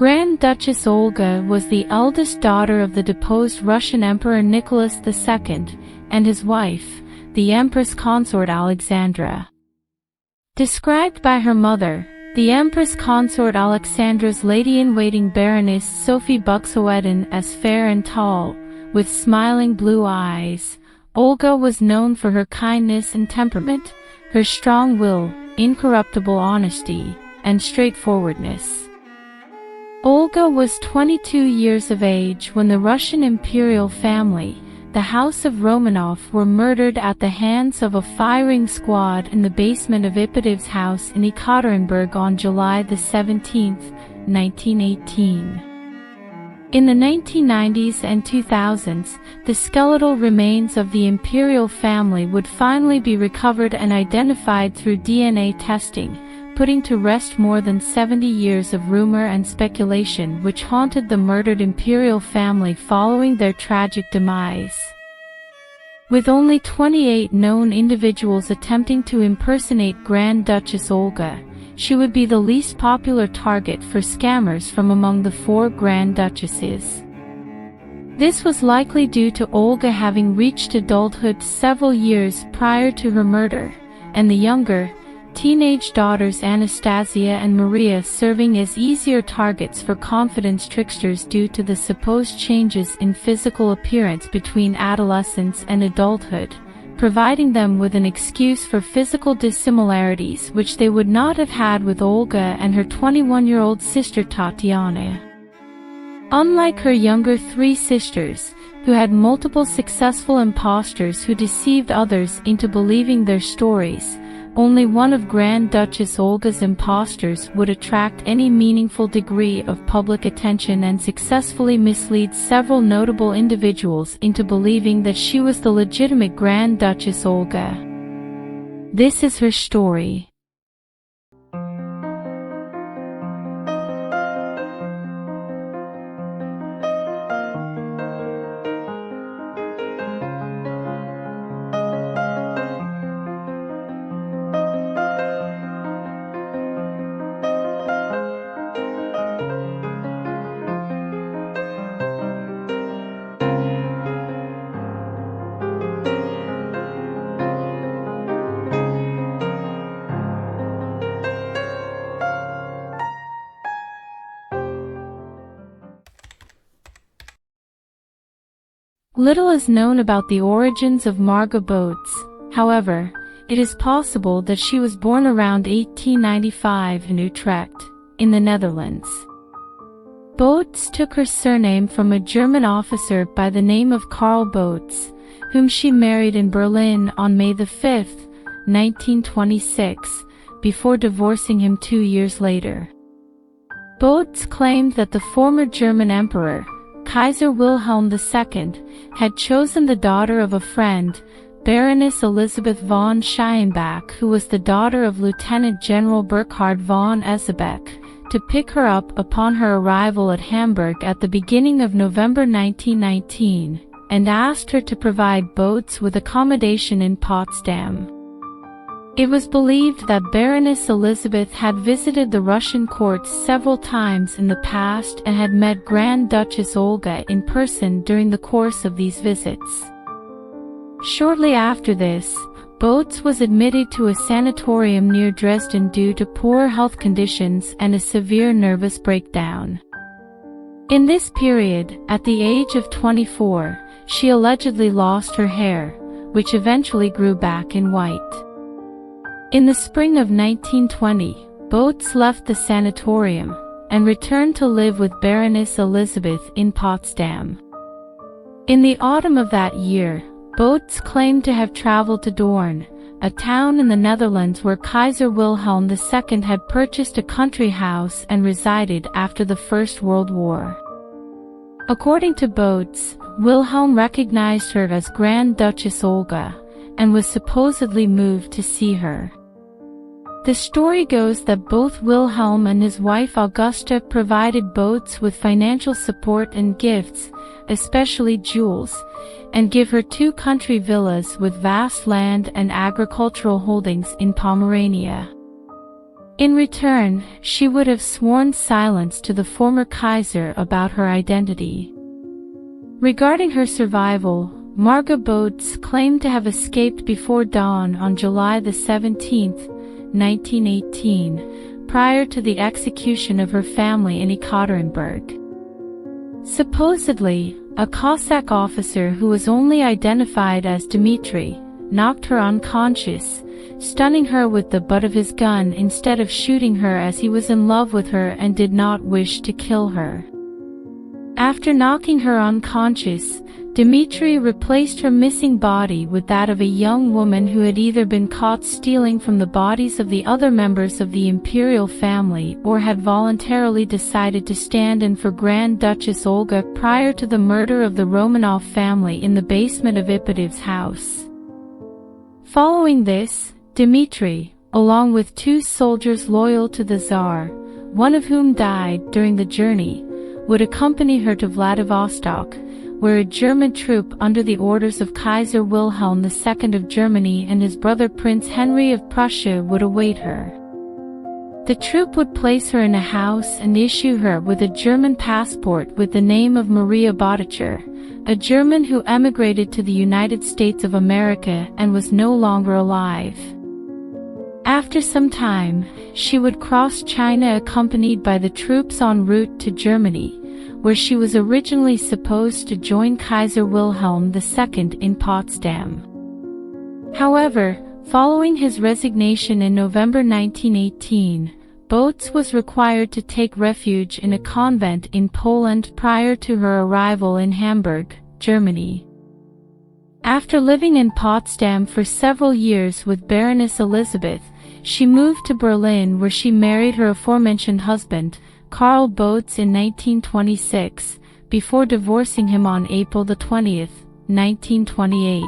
Grand Duchess Olga was the eldest daughter of the deposed Russian Emperor Nicholas II and his wife, the Empress Consort Alexandra. Described by her mother, the Empress Consort Alexandra's lady-in-waiting Baroness Sophie Buxhoeveden, as fair and tall, with smiling blue eyes, Olga was known for her kindness and temperament, her strong will, incorruptible honesty, and straightforwardness. Olga was 22 years of age when the Russian Imperial family, the House of Romanov, were murdered at the hands of a firing squad in the basement of Ipatiev's house in Yekaterinburg on July 17, 1918. In the 1990s and 2000s, the skeletal remains of the imperial family would finally be recovered and identified through DNA testing, putting to rest more than 70 years of rumor and speculation which haunted the murdered imperial family following their tragic demise. With only 28 known individuals attempting to impersonate Grand Duchess Olga, she would be the least popular target for scammers from among the 4 Grand Duchesses. This was likely due to Olga having reached adulthood several years prior to her murder, and the younger, teenage daughters Anastasia and Maria serving as easier targets for confidence tricksters due to the supposed changes in physical appearance between adolescence and adulthood, providing them with an excuse for physical dissimilarities which they would not have had with Olga and her 21-year-old sister Tatiana. Unlike her younger 3 sisters, who had multiple successful impostors who deceived others into believing their stories, only one of Grand Duchess Olga's impostors would attract any meaningful degree of public attention and successfully mislead several notable individuals into believing that she was the legitimate Grand Duchess Olga. This is her story. Little is known about the origins of Marga Boodts. However, it is possible that she was born around 1895 in Utrecht, in the Netherlands. Boodts took her surname from a German officer by the name of Karl Boodts, whom she married in Berlin on May 5, 1926, before divorcing him 2 years later. Boodts claimed that the former German emperor, Kaiser Wilhelm II, had chosen the daughter of a friend, Baroness Elisabeth von Scheinbach, who was the daughter of Lieutenant General Burkhard von Esebeck, to pick her up upon her arrival at Hamburg at the beginning of November 1919, and asked her to provide Boodts with accommodation in Potsdam. It was believed that Baroness Elisabeth had visited the Russian court several times in the past and had met Grand Duchess Olga in person during the course of these visits. Shortly after this, Boodts was admitted to a sanatorium near Dresden due to poor health conditions and a severe nervous breakdown. In this period, at the age of 24, she allegedly lost her hair, which eventually grew back in white. In the spring of 1920, Boodts left the sanatorium and returned to live with Baroness Elisabeth in Potsdam. In the autumn of that year, Boodts claimed to have traveled to Doorn, a town in the Netherlands where Kaiser Wilhelm II had purchased a country house and resided after the First World War. According to Boodts, Wilhelm recognized her as Grand Duchess Olga and was supposedly moved to see her. The story goes that both Wilhelm and his wife Augusta provided Boodts with financial support and gifts, especially jewels, and give her 2 country villas with vast land and agricultural holdings in Pomerania. In return, she would have sworn silence to the former Kaiser about her identity. Regarding her survival, Marga Boodts claimed to have escaped before dawn on July 17, 1918, prior to the execution of her family in Yekaterinburg. Supposedly, a Cossack officer who was only identified as Dmitry knocked her unconscious, stunning her with the butt of his gun instead of shooting her, as he was in love with her and did not wish to kill her. After knocking her unconscious, Dmitry replaced her missing body with that of a young woman who had either been caught stealing from the bodies of the other members of the imperial family or had voluntarily decided to stand in for Grand Duchess Olga prior to the murder of the Romanov family in the basement of Ipatiev's house. Following this, Dmitry, along with 2 soldiers loyal to the Tsar, one of whom died during the journey, would accompany her to Vladivostok, where a German troop under the orders of Kaiser Wilhelm II of Germany and his brother Prince Henry of Prussia would await her. The troop would place her in a house and issue her with a German passport with the name of Maria Boodts, a German who emigrated to the United States of America and was no longer alive. After some time, she would cross China accompanied by the troops en route to Germany, where she was originally supposed to join Kaiser Wilhelm II in Potsdam. However, following his resignation in November 1918, Boodts was required to take refuge in a convent in Poland prior to her arrival in Hamburg, Germany. After living in Potsdam for several years with Baroness Elisabeth, she moved to Berlin, where she married her aforementioned husband, Karl Boodts, in 1926, before divorcing him on April 20, 1928.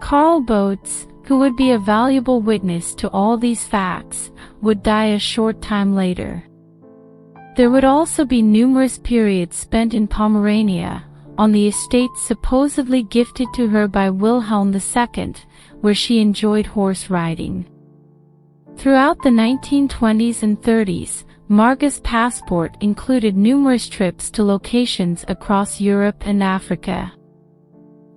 Karl Boodts, who would be a valuable witness to all these facts, would die a short time later. There would also be numerous periods spent in Pomerania, on the estate supposedly gifted to her by Wilhelm II, where she enjoyed horse riding. Throughout the 1920s and 30s, Marga's passport included numerous trips to locations across Europe and Africa.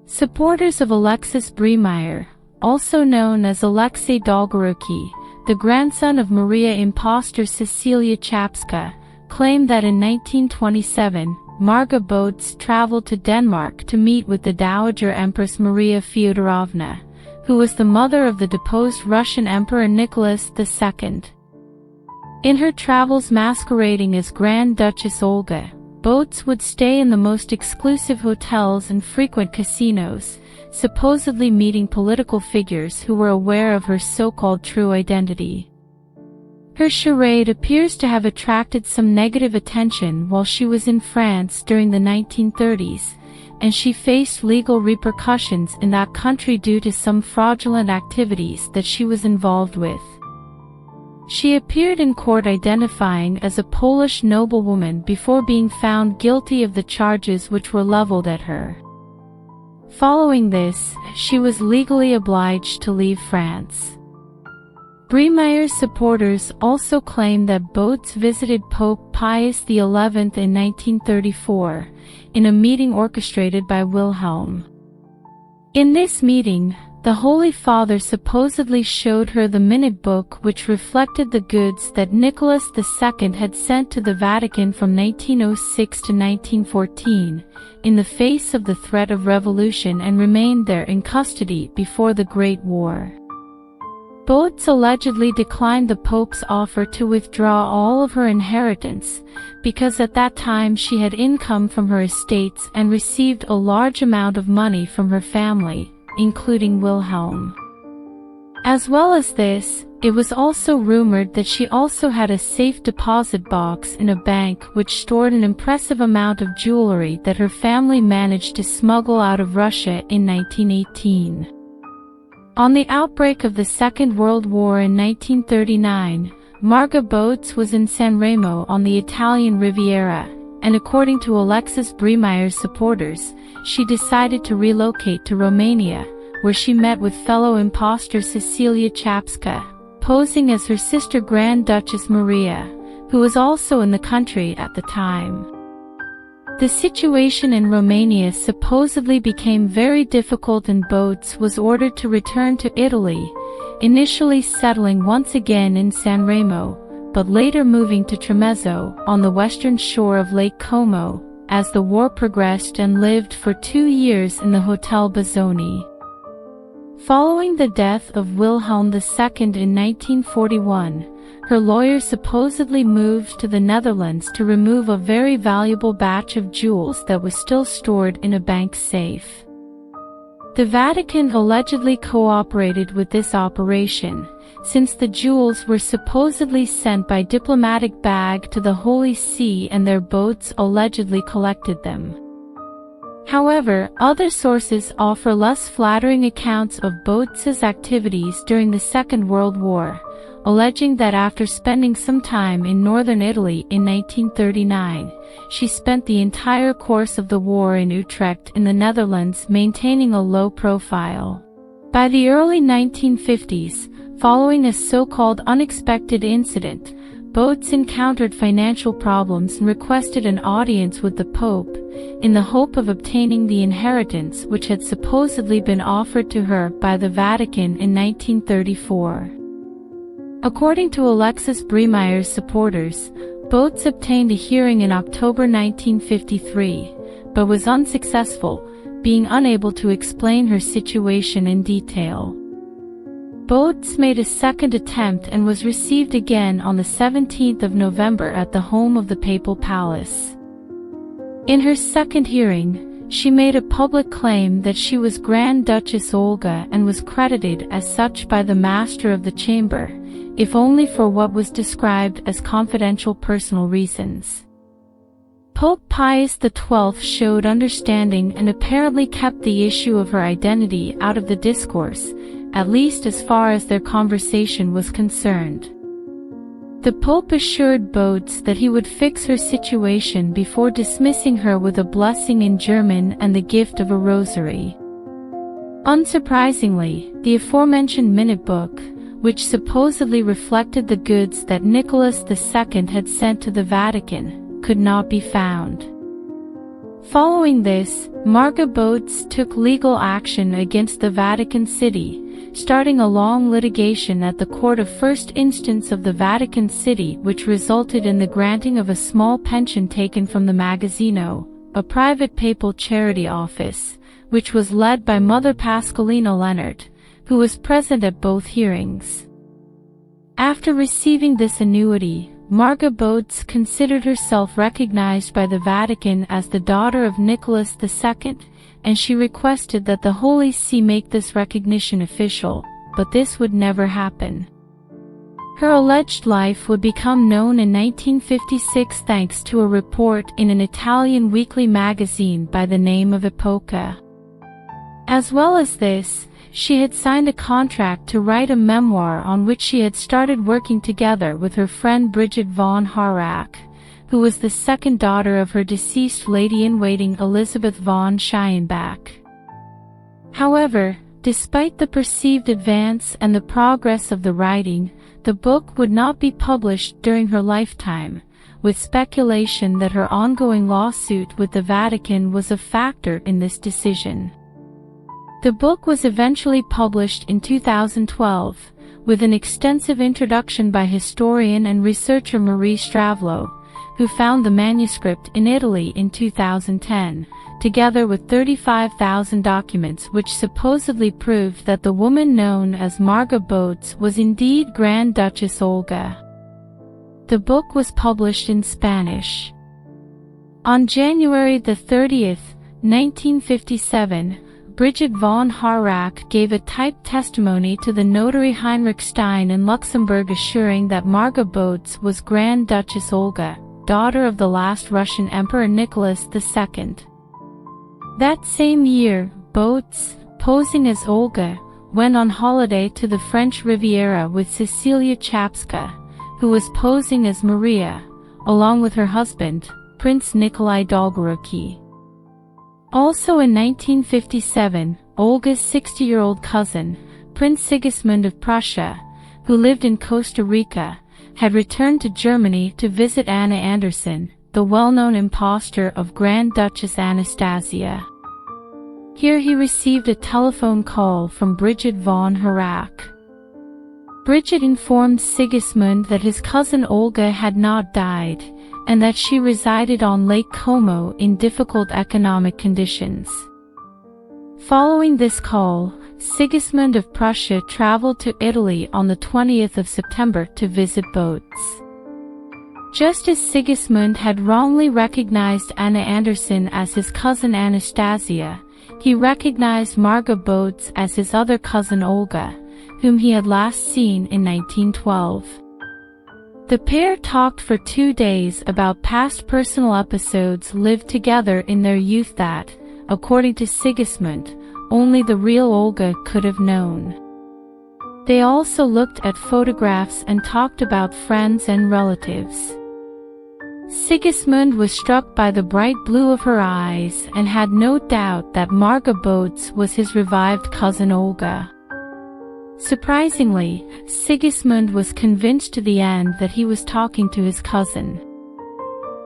Supporters of Alexis Briemeyer, also known as Alexei Dolgoruki, the grandson of Maria Impostor Cecilia Chapska, claimed that in 1927, Marga Boodts traveled to Denmark to meet with the Dowager Empress Maria Fyodorovna, who was the mother of the deposed Russian Emperor Nicholas II. In her travels masquerading as Grand Duchess Olga, Boodts would stay in the most exclusive hotels and frequent casinos, supposedly meeting political figures who were aware of her so-called true identity. Her charade appears to have attracted some negative attention while she was in France during the 1930s, and she faced legal repercussions in that country due to some fraudulent activities that she was involved with. She appeared in court identifying as a Polish noblewoman before being found guilty of the charges which were leveled at her. Following this, she was legally obliged to leave France. Briemeyer's supporters also claim that Boodts visited Pope Pius XI in 1934, in a meeting orchestrated by Wilhelm. In this meeting, the Holy Father supposedly showed her the minute book which reflected the goods that Nicholas II had sent to the Vatican from 1906 to 1914, in the face of the threat of revolution, and remained there in custody before the Great War. Boodts allegedly declined the Pope's offer to withdraw all of her inheritance, because at that time she had income from her estates and received a large amount of money from her family, including Wilhelm. As well as this, it was also rumored that she also had a safe deposit box in a bank which stored an impressive amount of jewelry that her family managed to smuggle out of Russia in 1918. On the outbreak of the Second World War in 1939, Marga Boodts was in San Remo on the Italian Riviera, and according to Alexis Briemeyer's supporters, she decided to relocate to Romania, where she met with fellow impostor Cecilia Chapska, posing as her sister Grand Duchess Maria, who was also in the country at the time. The situation in Romania supposedly became very difficult and Boodts was ordered to return to Italy, initially settling once again in San Remo, but later moving to Tremezzo on the western shore of Lake Como, as the war progressed, and lived for 2 years in the Hotel Bazzoni. Following the death of Wilhelm II in 1941, her lawyer supposedly moved to the Netherlands to remove a very valuable batch of jewels that was still stored in a bank safe. The Vatican allegedly cooperated with this operation, since the jewels were supposedly sent by diplomatic bag to the Holy See and their boats allegedly collected them. However, other sources offer less flattering accounts of Boodts' activities during the Second World War, alleging that after spending some time in northern Italy in 1939, she spent the entire course of the war in Utrecht in the Netherlands, maintaining a low profile. By the early 1950s, following a so-called unexpected incident, Boodts encountered financial problems and requested an audience with the Pope, in the hope of obtaining the inheritance which had supposedly been offered to her by the Vatican in 1934. According to Alexis Bremeyer's supporters, Boodts obtained a hearing in October 1953, but was unsuccessful, being unable to explain her situation in detail. Boodts made a second attempt and was received again on the 17th of November at the home of the Papal Palace. In her second hearing, she made a public claim that she was Grand Duchess Olga and was credited as such by the Master of the Chamber, if only for what was described as confidential personal reasons. Pope Pius XII showed understanding and apparently kept the issue of her identity out of the discourse, at least as far as their conversation was concerned. The Pope assured Boodts that he would fix her situation before dismissing her with a blessing in German and the gift of a rosary. Unsurprisingly, the aforementioned minute book, which supposedly reflected the goods that Nicholas II had sent to the Vatican, could not be found. Following this, Marga Boodts took legal action against the Vatican City, starting a long litigation at the Court of First Instance of the Vatican City, which resulted in the granting of a small pension taken from the Magazzino, a private papal charity office, which was led by Mother Pascalina Leonard, who was present at both hearings. After receiving this annuity, Marga Boodts considered herself recognized by the Vatican as the daughter of Nicholas II, and she requested that the Holy See make this recognition official, but this would never happen. Her alleged life would become known in 1956 thanks to a report in an Italian weekly magazine by the name of Epoca. As well as this, she had signed a contract to write a memoir on which she had started working together with her friend Brigitte von Harrach, who was the second daughter of her deceased lady-in-waiting Elizabeth von Scheinbach. However, despite the perceived advance and the progress of the writing, the book would not be published during her lifetime, with speculation that her ongoing lawsuit with the Vatican was a factor in this decision. The book was eventually published in 2012, with an extensive introduction by historian and researcher Marie Stravlo, who found the manuscript in Italy in 2010, together with 35,000 documents which supposedly proved that the woman known as Marga Boodts was indeed Grand Duchess Olga. The book was published in Spanish. On January 30, 1957, Brigitte von Harrach gave a typed testimony to the notary Heinrich Stein in Luxembourg assuring that Marga Boodts was Grand Duchess Olga, daughter of the last Russian Emperor Nicholas II. That same year, Boodts, posing as Olga, went on holiday to the French Riviera with Cecilia Chapska, who was posing as Maria, along with her husband, Prince Nikolai Dolgoruki. Also in 1957, Olga's 60-year-old cousin, Prince Sigismund of Prussia, who lived in Costa Rica, had returned to Germany to visit Anna Anderson, the well-known impostor of Grand Duchess Anastasia. Here he received a telephone call from Brigitte von Herak. Brigitte informed Sigismund that his cousin Olga had not died, and that she resided on Lake Como in difficult economic conditions. Following this call, Sigismund of Prussia traveled to Italy on the 20th of September to visit Boodts. Just as Sigismund had wrongly recognized Anna Anderson as his cousin Anastasia, he recognized Marga Boodts as his other cousin Olga, whom he had last seen in 1912. The pair talked for 2 days about past personal episodes lived together in their youth that, according to Sigismund, only the real Olga could have known. They also looked at photographs and talked about friends and relatives. Sigismund was struck by the bright blue of her eyes and had no doubt that Marga Boodts was his revived cousin Olga. Surprisingly, Sigismund was convinced to the end that he was talking to his cousin.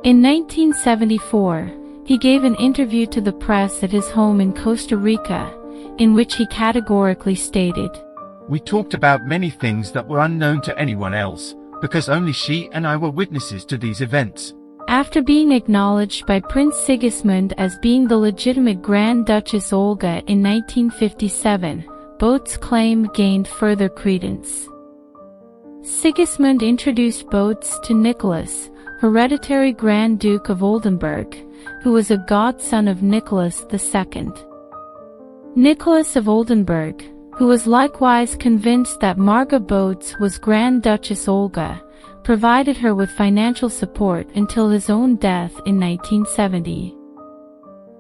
In 1974, he gave an interview to the press at his home in Costa Rica, in which he categorically stated, "We talked about many things that were unknown to anyone else, because only she and I were witnesses to these events." After being acknowledged by Prince Sigismund as being the legitimate Grand Duchess Olga in 1957, Boodts' claim gained further credence. Sigismund introduced Boodts to Nicholas, hereditary Grand Duke of Oldenburg, who was a godson of Nicholas II. Nicholas of Oldenburg, who was likewise convinced that Marga Boodts was Grand Duchess Olga, provided her with financial support until his own death in 1970.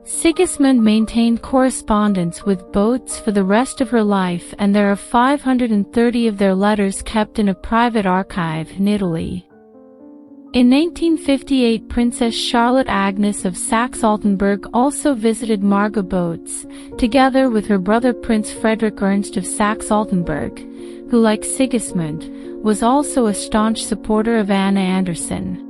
Sigismund maintained correspondence with Boodts for the rest of her life, and there are 530 of their letters kept in a private archive in Italy. In 1958, Princess Charlotte Agnes of Saxe-Altenburg also visited Marga Boodts, together with her brother Prince Frederick Ernst of Saxe-Altenburg, who, like Sigismund, was also a staunch supporter of Anna Anderson.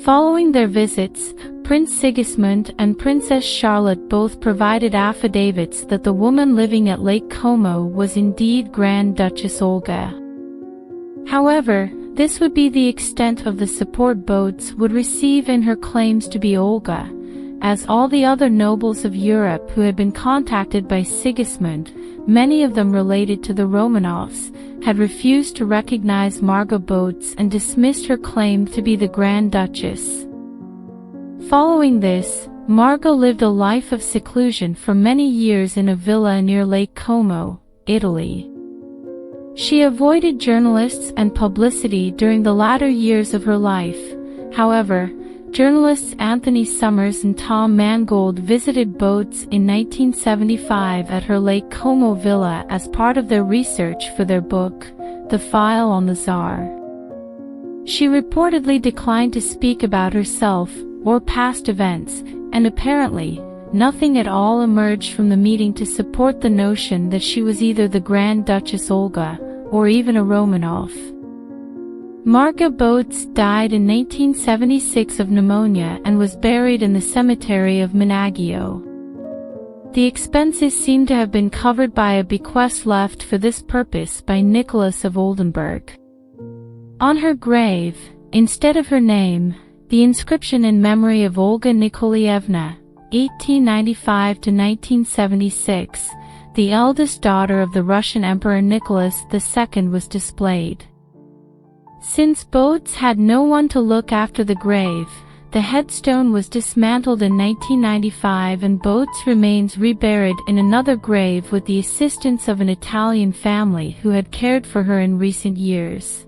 Following their visits, Prince Sigismund and Princess Charlotte both provided affidavits that the woman living at Lake Como was indeed Grand Duchess Olga. However, this would be the extent of the support Boodts would receive in her claims to be Olga, as all the other nobles of Europe who had been contacted by Sigismund, many of them related to the Romanovs, had refused to recognize Marga Boodts and dismissed her claim to be the Grand Duchess. Following this, Marga lived a life of seclusion for many years in a villa near Lake Como, Italy. She avoided journalists and publicity during the latter years of her life. However, journalists Anthony Summers and Tom Mangold visited Boodts in 1975 at her Lake Como villa as part of their research for their book, The File on the Tsar. She reportedly declined to speak about herself or past events, and apparently, nothing at all emerged from the meeting to support the notion that she was either the Grand Duchess Olga or even a Romanov. Marga Boodts died in 1976 of pneumonia and was buried in the cemetery of Menaggio. The expenses seem to have been covered by a bequest left for this purpose by Nicholas of Oldenburg. On her grave, instead of her name, the inscription in memory of Olga Nikolaevna, 1895 to 1976, the eldest daughter of the Russian Emperor Nicholas II, was displayed. Since Boodts had no one to look after the grave, the headstone was dismantled in 1995 and Boodts' remains reburied in another grave with the assistance of an Italian family who had cared for her in recent years.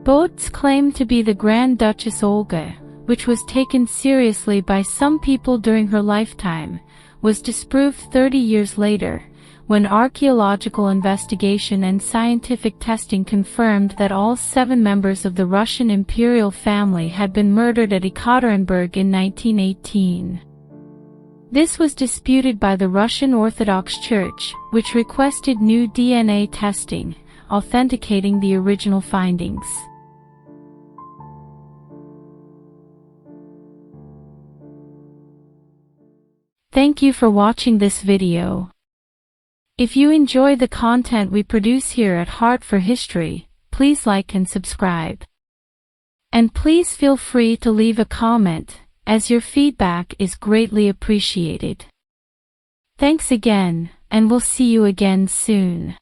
Boodts claimed to be the Grand Duchess Olga, which was taken seriously by some people during her lifetime, was disproved 30 years later, when archaeological investigation and scientific testing confirmed that all 7 members of the Russian Imperial family had been murdered at Yekaterinburg in 1918. This was disputed by the Russian Orthodox Church, which requested new DNA testing, authenticating the original findings. Thank you for watching this video. If you enjoy the content we produce here at Heart for History, please like and subscribe. And please feel free to leave a comment, as your feedback is greatly appreciated. Thanks again, and we'll see you again soon.